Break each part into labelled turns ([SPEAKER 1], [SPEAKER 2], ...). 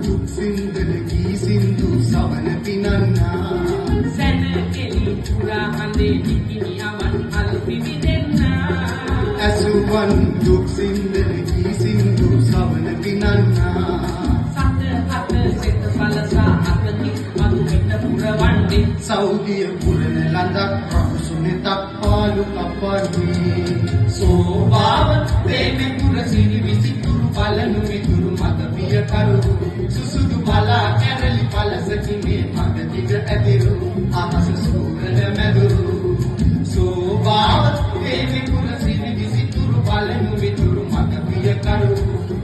[SPEAKER 1] දුක් සින්දන කී සින්දු සවන පිනන්නා
[SPEAKER 2] සැන කෙලි පුරා හඳේ නිකිනියවන් අල්පි විදෙන්නා
[SPEAKER 1] ඇසුවන් දුක් සින්දන කී සින්දු සවන පිනන්නා
[SPEAKER 2] සත හත සෙත පලසා අතති මතු වෙත පුරවන්නේ
[SPEAKER 1] සෞදිය පුරන ලඳක් රහසුනෙතක් පාලු කපන්නේ
[SPEAKER 2] සෝභාව ප්‍රේමෙ පුර සිරි විසිතුරු පලනු විතුරු මත පිය කරු සුසුදු බලා කැරලි පලසකිනේ මග දිග ඇතිරු අහස සූරන මැදුරු සෝභාව ප්‍රේමෙ පුර සිරි විසිතුරු පලනු විතුරු මත පිය කරු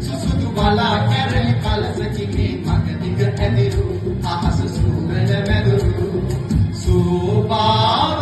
[SPEAKER 2] සුසුදු බලා කැරලි පලසකිනේ මග දිග ඇතිරු අහස සූරන මැදුරු සෝභාව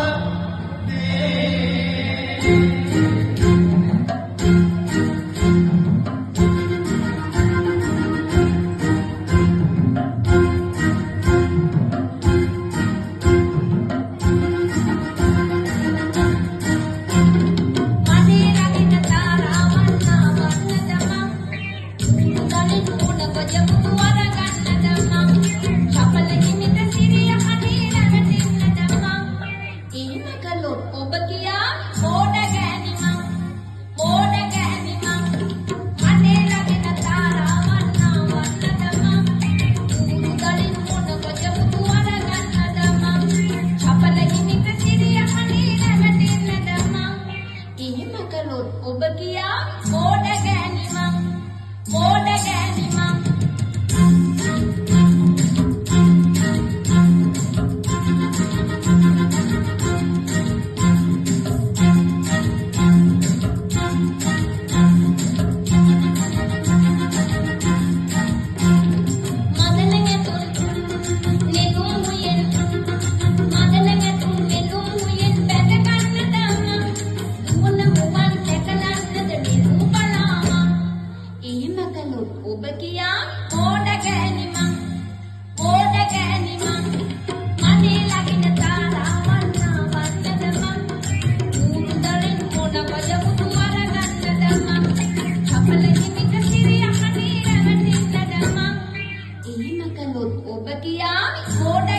[SPEAKER 3] ඔබ කියා මෝඩ ගෑනිමං මෝඩ ගෑනිමං ඔබ කියා මෝඩ ගෑනිමං මෝඩ ගෑනිමං මනේ ලගින තාරාවන් වන්නද මං උඩරින් මොන බජමුතු අරගන්නද මං අපල හිමිට සිරිය කණේ රැවටෙන්නද මං එහෙම කළොත් ඔබ කියා මෝඩ